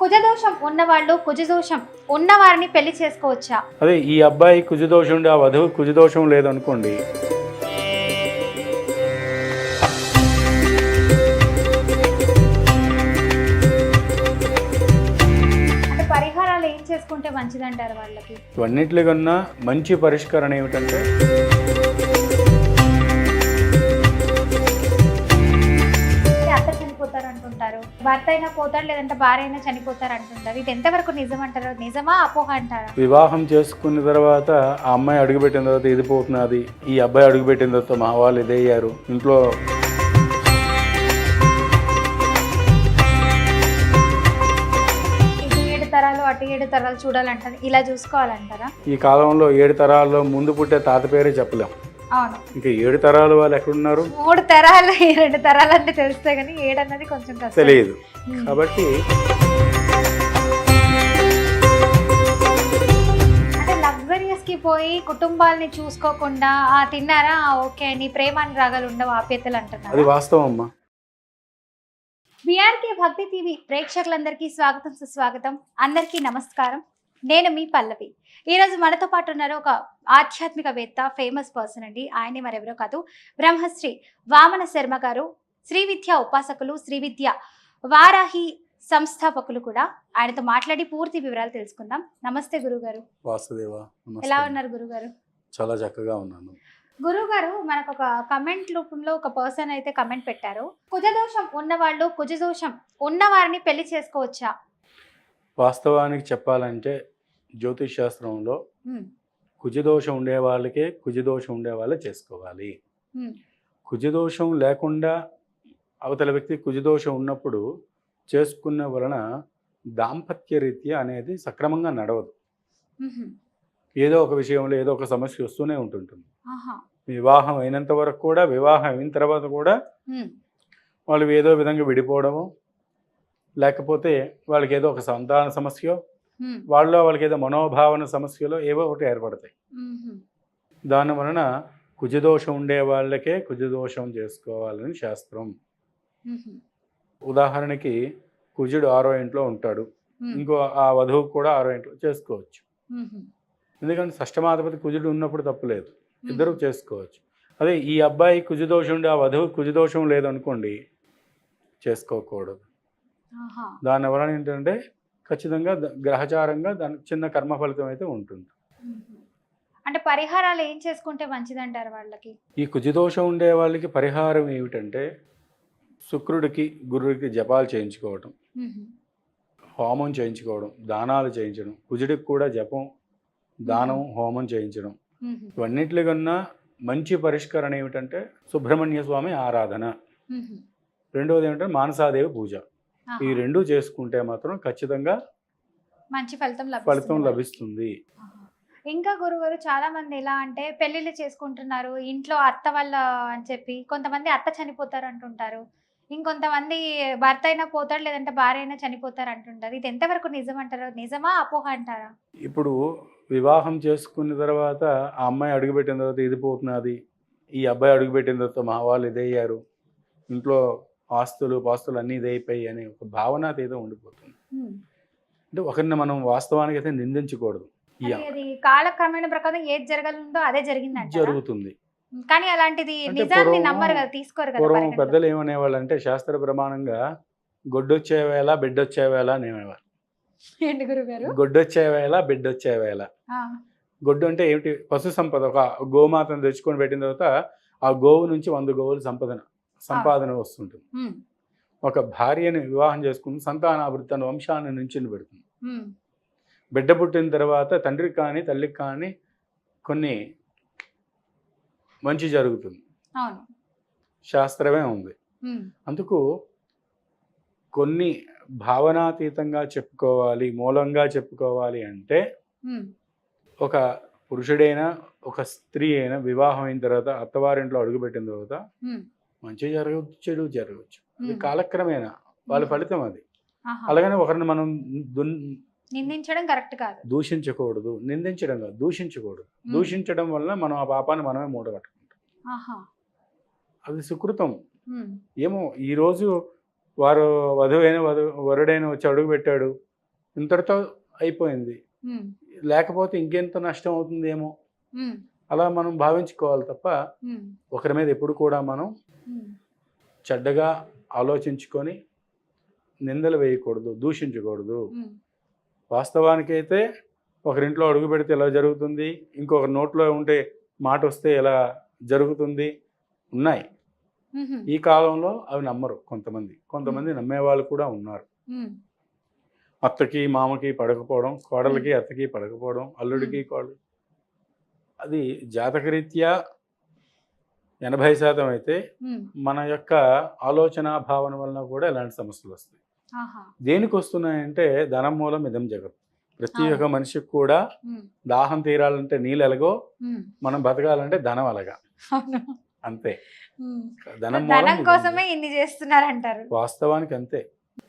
కుజదోషం ఉన్నవాళ్ళు కుజదోషం ఉన్నవారిని పెళ్లి చేసుకోవచ్చా? అదే ఈ అబ్బాయి కుజదోషం ఉండి ఆ వధువు కుజదోషం లేదనుకోండి, అంటే పరిహారాలు ఏం చేసుకుంటే మంచిదంటారు వాళ్ళకి? ఇవన్నిటికన్నా మంచి పరిష్కారం ఏమిటంటే అత్త చనిపోతారు అంటుంటారు, భర్త అయినా పోతాడు, లేదంటే భార్య అయినా చనిపోతారు అంటుంటారు. ఇది ఎంతవరకు నిజం అంటారు? నిజమా అపోహ అంటారా? వివాహం చేసుకున్న తర్వాత ఆ అమ్మాయి అడుగుపెట్టిన తర్వాత ఇది పోతున్నది, ఈ అబ్బాయి అడుగుపెట్టిన తర్వాత మా వాళ్ళు ఇదయ్యారు, ఇంట్లో ఇటు 7 తరాలు అటు 7 తరాలు చూడాలంటారు, ఇలా చూసుకోవాలంటారా? ఈ కాలంలో 7 తరాల్లో ముందు పుట్టే తాత పేరే చెప్పలేం. అవును, ఇంకా 7 తరాలు వాళ్ళు ఎక్కడున్నారు 3 తరాలు 2 తరాలు అంటే తెలుస్తే కానీ 7 అన్నది కొంచెం కష్టం. తెలియదు. కాబట్టి అంటే లగ్జరియస్ కి పోయి కుటుంబాలని చూసుకోకుండా తిన్నారా ఓకే నీ ప్రేమానురాగాలు ఉండవు, ఆప్యాయతలు అది అంటున్నారు. వాస్తవం అమ్మా. బీఆర్కే భక్తి టీవీ ప్రేక్షకులందరికీ స్వాగతం సుస్వాగతం. అందరికీ నమస్కారం. నేను మీ పల్లవి. ఈరోజు మనతో పాటు ఉన్నారు ఒక ఆధ్యాత్మికవేత్త, ఫేమస్ పర్సన్ అండి. ఆయనే మరెవరో కాదు, బ్రహ్మశ్రీ వామన శర్మ గారు. శ్రీ విద్య ఉపాసకులు, శ్రీ విద్య వారాహి సంస్థాపకులు కూడా. ఆయనతో మాట్లాడి పూర్తి వివరాలు తెలుసుకుందాం. నమస్తే గురుగారు. వాసుదేవ, ఎలా ఉన్నారు గురుగారు? చాలా చక్కగా ఉన్నాను. గురుగారు, మనకు ఒక కమెంట్ రూపంలో ఒక పర్సన్ అయితే కమెంట్ పెట్టారు, కుజదోషం ఉన్నవాళ్ళు కుజదోషం ఉన్నవారిని పెళ్లి చేసుకోవచ్చా? వాస్తవానికి చెప్పాలంటే జ్యోతిష్ శాస్త్రంలో కుజదోషం ఉండే వాళ్ళకే కుజదోషం ఉండే వాళ్ళే చేసుకోవాలి. కుజదోషం లేకుండా అవతల వ్యక్తి కుజదోషం ఉన్నప్పుడు చేసుకున్న వలన దాంపత్య రీత్యా అనేది సక్రమంగా నడవదు. ఏదో ఒక విషయంలో ఏదో ఒక సమస్య వస్తూనే ఉంటుంటుంది. వివాహం అయినంత వరకు కూడా, వివాహం అయిన తర్వాత కూడా వాళ్ళు ఏదో విధంగా విడిపోవడము, లేకపోతే వాళ్ళకి ఏదో ఒక సంతాన సమస్య, వాళ్ళకి ఏదో మనోభావన సమస్యలో ఏవో ఒకటి ఏర్పడతాయి. దాని వలన కుజదోషం ఉండే వాళ్ళకే కుజదోషం చేసుకోవాలని శాస్త్రం. ఉదాహరణకి కుజుడు 6వ ఇంట్లో ఉంటాడు, ఇంకో ఆ వధువు కూడా 6వ ఇంట్లో చేసుకోవచ్చు. ఎందుకంటే షష్టమాధిపతి కుజుడు ఉన్నప్పుడు తప్పులేదు, ఇద్దరు చేసుకోవచ్చు. అదే ఈ అబ్బాయి కుజదోషం ఉండి ఆ వధువు కుజదోషం లేదనుకోండి, చేసుకోకూడదు. దాని వలన ఏంటంటే ఖచ్చితంగా గ్రహచారంగా దానికి చిన్న కర్మ ఫలితం అయితే ఉంటుంది. అంటే పరిహారాలు ఏం చేసుకుంటే మంచిదంటారు వాళ్ళకి? ఈ కుజదోషం ఉండే వాళ్ళకి పరిహారం ఏమిటంటే శుక్రుడికి గురుడికి జపాలు చేయించుకోవడం, హోమం చేయించుకోవడం, దానాలు చేయించడం, కుజుడికి కూడా జపం, దానం, హోమం చేయించడం. ఇవన్నిటికన్నా మంచి పరిష్కారం ఏమిటంటే సుబ్రహ్మణ్య స్వామి ఆరాధన. రెండవది ఏమిటంటే మానసాదేవి పూజ. ఈ రెండు చేసుకుంటే మాత్రం ఖచ్చితంగా మంచి ఫలితం లభిస్తుంది. ఇంకా గురుగారు, చాలా మంది ఎలా అంటే పెళ్లిళ్ళు చేసుకుంటున్నారు, ఇంట్లో అత్త వాళ్ళ అని చెప్పి కొంతమంది అత్త చనిపోతారు అంటుంటారు, ఇంకొంతమంది భర్త అయినా పోతాడు, లేదంటే భార్య అయినా చనిపోతారు అంటుంటారు. ఇది ఎంతవరకు నిజం అంటారు? నిజమా అపోహ అంటారా? ఇప్పుడు వివాహం చేసుకున్న తర్వాత ఆ అమ్మాయి అడుగుపెట్టిన తర్వాత ఇది పోతున్నది, ఈ అబ్బాయి అడుగుపెట్టిన తర్వాత మా వాళ్ళు ఇదయ్యారు, ఇంట్లో ఆస్తులు పాస్తులు అన్నీ ఇదైపోయి అనే ఒక భావన ఏదో ఉండిపోతుంది. అంటే ఒకరిని మనం వాస్తవానికి అయితే నిందించకూడదు. అది కాలక్రమేణ ప్రకారం ఏది జరగాలందో అదే జరుగుతుంది. కానీ అలాంటిది నిజాన్ని నమ్మరు కదా, తీసుకోరు కదా. పూర్వం పెద్దలు ఏమనేవాళ్ళు అంటే శాస్త్ర ప్రమాణంగా గొడ్డొచ్చే వేళ బిడ్డొచ్చే వేళ అనేవారు. ఏంటి గురుగారు? గొడ్డొచ్చే వేళ బిడ్డొచ్చే వేళ. గొడ్డు అంటే ఏమిటి? పశు సంపద. ఒక గోమాతను తెచ్చుకొని పెట్టిన తర్వాత ఆ గోవు నుంచి 100 గోవులు సంపాదన వస్తుంటుంది. ఒక భార్యని వివాహం చేసుకుని సంతానాభివృద్ధి తన వంశాన్ని నుంచి పెడుతుంది. బిడ్డ పుట్టిన తర్వాత తండ్రికి కానీ తల్లికి కానీ కొన్ని మంచి జరుగుతుంది. శాస్త్రమే ఉంది. అందుకు కొన్ని భావనాతీతంగా చెప్పుకోవాలి, మూలంగా చెప్పుకోవాలి అంటే ఒక పురుషుడైనా ఒక స్త్రీ అయినా వివాహం అయిన తర్వాత అత్తవారింట్లో అడుగుపెట్టిన తర్వాత మంచి జరగవచ్చు, చెడు జరగవచ్చు. అది కాలక్రమేణా వాళ్ళ ఫలితం అది. అలాగనే ఒకరిని మనం నిందించడం కరెక్ట్ కాదు. దూషించకూడదు, నిందించడం కాదు, దూషించకూడదు. దూషించడం వల్ల మనం ఆ పాపాన్ని మనమే మూట కట్టుకుంటాం. అది సుకృతం. ఏమో ఈరోజు వారు వరుడైన వచ్చి అడుగు పెట్టాడు, ఇంతటితో అయిపోయింది, ఉమ్, లేకపోతే ఇంకెంత నష్టం అవుతుందేమో ఉమ్, అలా మనం భావించుకోవాలి తప్ప ఉమ్, ఒకరి మీద ఎప్పుడు కూడా మనం ఉమ్, చెడ్డగా ఆలోచించుకొని నిందలు వేయకూడదు, దూషించకూడదు. ఉమ్, వాస్తవానికైతే ఒకరింట్లో అడుగు పెడితే ఎలా జరుగుతుంది, ఇంకొకరి నోట్లో ఉంటే మాట వస్తే ఎలా జరుగుతుంది ఉన్నాయి. ఉమ్, ఈ కాలంలో అవి నమ్మరు కొంతమంది నమ్మేవాళ్ళు కూడా ఉన్నారు. ఉమ్, అత్తకి మామకి పడకపోవడం, కోడలికి అత్తకి పడకపోవడం, అల్లుడికి కోడలు, అది జాతకరీత్యా 80% అయితే ఉమ్, మన యొక్క ఆలోచన భావన వలన కూడా ఇలాంటి సమస్యలు వస్తాయి. ఆహా, దేనికి వస్తున్నాయంటే ధనం మూలం ఇదం జగత్. ప్రతి అవును. ఒక్క మనిషికి కూడా ఉమ్, దాహం తీరాలంటే నీళ్ళు ఎలాగో ఉమ్, మనం బతకాలంటే ధనం అలాగా, అవును. అంతే. ఉమ్. ధనం మూలం ధనం ఇదం కోసమే జగత్. ఇన్ని చేస్తున్నారంటారు. వాస్తవానికి అంతే.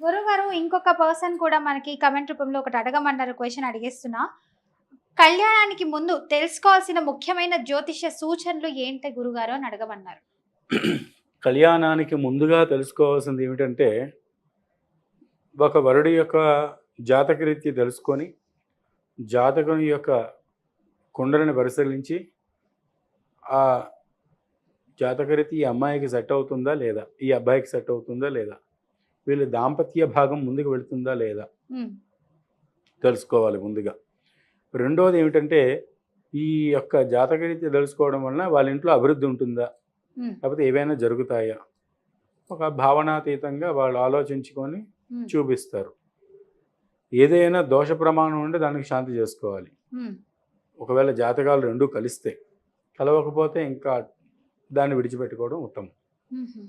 గురుగారు, ఇంకొక పర్సన్ కూడా మనకి కమెంట్ రూపంలో ఒకటి అడగమన్నారు, క్వశ్చన్ అడిగేస్తున్నా. కళ్యాణానికి ముందు తెలుసుకోవాల్సిన ముఖ్యమైన జ్యోతిష్య సూచనలు ఏంటి గురుగారు అని అడగమన్నారు. కళ్యాణానికి ముందుగా తెలుసుకోవాల్సింది ఏమిటంటే ఒక వరుడి యొక్క జాతకరీత్య తెలుసుకొని జాతకం యొక్క కుండలిని పరిశీలించి ఆ జాతకరీత్య ఈ అమ్మాయికి సెట్ అవుతుందా లేదా, ఈ అబ్బాయికి సెట్ అవుతుందా లేదా, వీళ్ళ దాంపత్య భాగం ముందుకు వెళుతుందా లేదా ఉమ్, తెలుసుకోవాలి ముందుగా. రెండోది ఏమిటంటే ఈ యొక్క జాతకరీత్య తెలుసుకోవడం వలన వాళ్ళ ఇంట్లో అభివృద్ధి ఉంటుందా, ఉమ్, లేకపోతే ఏవైనా జరుగుతాయా, ఒక భావనాతీతంగా వాళ్ళు ఆలోచించుకొని ఉమ్, చూపిస్తారు. ఏదైనా దోష ప్రమాణం ఉంటే దానికి శాంతి చేసుకోవాలి. ఉమ్, ఒకవేళ జాతకాలు రెండూ కలిస్తే, కలవకపోతే ఇంకా దాన్ని విడిచిపెట్టుకోవడం ఉత్తమం. ఉమ్,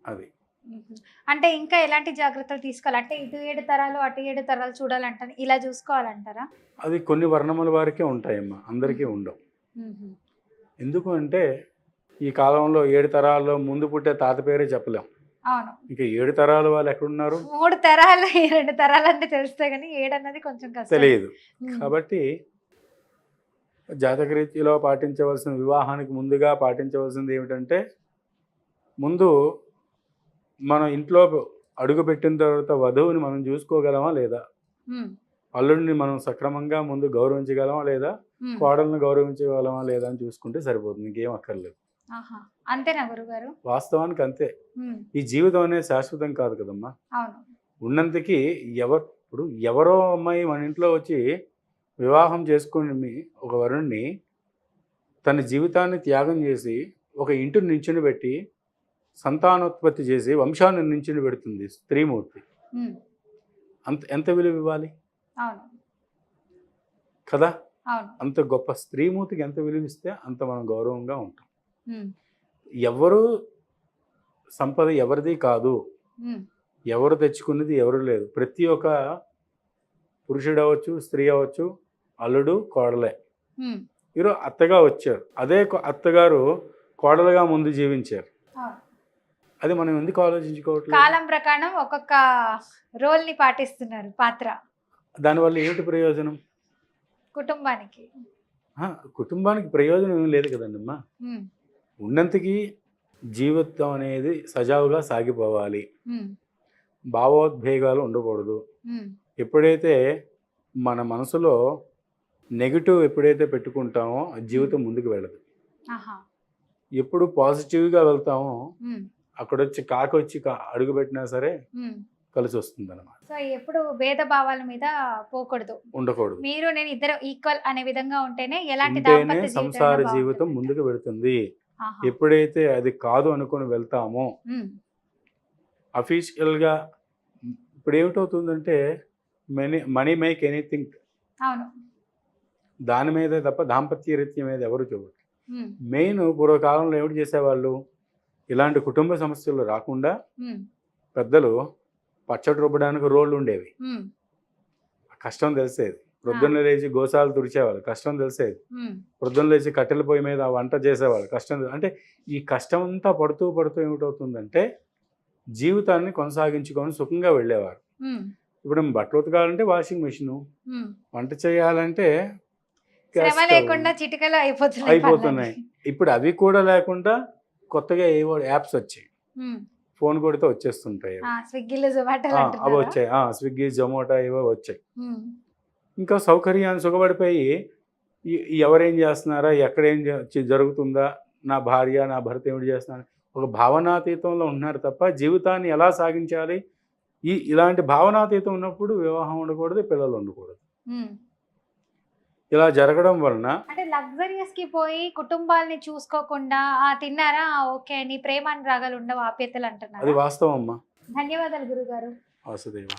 అది ఉమ్. అంటే ఇంకా ఎలాంటి జాగ్రత్తలు తీసుకోవాలి? అంటే ఇటు 7 తరాలు అటు 7 తరాలు చూడాలంటారా, ఇలా చూసుకోవాలంటారా? అది కొన్ని వర్ణముల వారికే ఉంటాయమ్మా, అందరికీ ఉండవు. ఉమ్, ఎందుకు అంటే ఈ కాలంలో 7 తరాల్లో ముందు పుట్టే తాత పేరే చెప్పలేం. అవును. ఇంకా 7 తరాల వాళ్ళు ఎక్కడున్నారు 3 తరాలు 2 తరాలు అంటే తెలిస్తే కానీ 7 అన్నది కొంచెం కష్టం. తెలియదు. ఉమ్, కాబట్టి జాతకరీత్యలో పాటించవలసిన, వివాహానికి ముందుగా పాటించవలసింది ఏమిటంటే ముందు మనం ఇంట్లో అడుగు పెట్టిన తర్వాత వధువుని మనం చూసుకోగలమా లేదా, ఉమ్, అల్లుడిని మనం సక్రమంగా ముందు గౌరవించగలమా లేదా, ఉమ్. కోడలను గౌరవించగలమా లేదా అని చూసుకుంటే సరిపోతుంది, ఇంకేం అక్కర్లేదు. ఆహా, అంతేనా గురుగారు? వాస్తవానికి అంతే. ఉమ్, ఈ జీవితం అనేది శాశ్వతం కాదు కదమ్మా. అవును. ఉన్నంతకి ఇప్పుడు ఎవరో అమ్మాయి మన ఇంట్లో వచ్చి వివాహం చేసుకుని ఒక వరుణ్ణి తన జీవితాన్ని త్యాగం చేసి ఒక ఇంటిని నించుని పెట్టి సంతానోత్పత్తి చేసి వంశాన్ని నించుని పెడుతుంది స్త్రీమూర్తి. ఉమ్, ఎంత విలువ ఇవ్వాలి అవును. కదా. అవును. అంత గొప్ప స్త్రీమూర్తికి ఎంత విలువ ఇస్తే అంత మనం గౌరవంగా ఉంటాం. ఉమ్, ఎవరు సంపద ఎవరిది కాదు, ఉమ్, ఎవరు తెచ్చుకున్నది ఎవరు లేదు. ప్రతి ఒక్క పురుషుడు అవ్వచ్చు, స్త్రీ అవ్వచ్చు, అల్లుడు కోడలే. ఉమ్, ఈరోజు అత్తగా వచ్చారు, అదే అత్తగారు కోడలుగా ముందు జీవించారు. అవును. అది మనం ఎందుకు ఆలోచించుకోవట్లేదు? కాలం ప్రకారం ఒక్కొక్క రోల్ ని పాటిస్తున్నారు, పాత్ర. దానివల్ల ఏమిటి ప్రయోజనం? కుటుంబానికి. కుటుంబానికి ప్రయోజనం ఏం లేదు కదండమ్మా. ఉమ్, ఉన్నంతకి జీవితం అనేది సజావుగా సాగిపోవాలి, ఉమ్, భావోద్వేగాలు ఉండకూడదు. ఉమ్, ఎప్పుడైతే మన మనసులో నెగిటివ్ ఎప్పుడైతే పెట్టుకుంటామో జీవితం ముందుకు వెళ్ళదు. ఆహా, ఎప్పుడు పాజిటివ్గా వెళ్తామో ఉమ్, అక్కడొచ్చి కాకొచ్చి అడుగు పెట్టినా సరే ఉమ్. కలిసి వస్తుంది అన్నమాట. సో ఎప్పుడు భేదభావాల మీద పోకూడదు. ఉండకూడదు. మీరు నేను ఇద్దరు ఈక్వల్ అనే విధంగా ఉంటేనే ఎలాంటి ఉంటేనే దాంపత్య సంసార జీవితం జీవితం ముందుకు వెళుతుంది. ఆహా, ఎప్పుడైతే అది కాదు అనుకుని వెళ్తామో ఉమ్, అఫీషియల్గా ఇప్పుడు ఏమిటవుతుందంటే మనీ మేక్ ఎనీథింగ్, అవును. దాని మీదే తప్ప దాంపత్య రీత్యం మీద ఎవరు చూడరు. ఉమ్, మెయిన్ పూర్వకాలంలో ఏమిటి చేసేవాళ్ళు, ఇలాంటి కుటుంబ సమస్యలు రాకుండా ఉమ్, పెద్దలు పచ్చడి రుబ్బడానికి రోళ్ళు ఉండేవి, ఉమ్, కష్టం తెలిసేది. ప్రొద్దున్న లేచి గోసాలు తుడిచేవాళ్ళు, కష్టం తెలిసేది. ఉమ్, ప్రొద్దున్న లేచి కట్టెల పొయ్యి మీద వంట చేసేవాళ్ళు, కష్టం. అంటే ఈ కష్టం అంతా పడుతూ ఏమిటవుతుందంటే జీవితాన్ని కొనసాగించుకొని సుఖంగా వెళ్ళేవారు. ఉమ్, ఇప్పుడు బట్టలు ఉతకాలంటే వాషింగ్ మిషను, ఉమ్. వంట చేయాలంటే గ్యాస్ శ్రమ స్టవ్ లేకుండా చిటికలో అయిపోతున్నాయి అయిపోతున్నాయి. ఇప్పుడు అవి కూడా లేకుండా కొత్తగా ఏవో యాప్స్ వచ్చాయి. ఉమ్, ఫోన్ కొడితే వచ్చేస్తుంటాయి అవి. స్విగ్గీలు జొమాటోలు అవి అంటున్నారా? వచ్చాయి, స్విగ్గీ జొమాటో ఇవో వచ్చాయి. ఉమ్, ఇంకా సౌకర్యాన్ని సుఖపడిపోయి ఎవరేం చేస్తున్నారా, ఎక్కడ ఏం జరుగుతుందా, నా భార్య నా భర్త ఏమిటి చేస్తున్నారు, ఒక భావనాతీతంలో ఉంటున్నారు తప్ప జీవితాన్ని ఎలా సాగించాలి, ఇలాంటి భావనాతీతం ఉన్నప్పుడు వివాహం ఉండకూడదు, పిల్లలు ఉండకూడదు. ఉమ్. ఇలా జరగడం వలన అంటే లగ్జరియస్ కి పోయి కుటుంబాలని చూసుకోకుండా తిన్నారా ఓకే అని ప్రేమ అనురాగాలు ఉండవు, ఆప్యాయతలు అది అంటున్నారు. వాస్తవం అమ్మా. ధన్యవాదాలు గురుగారు. వాసుదేవ.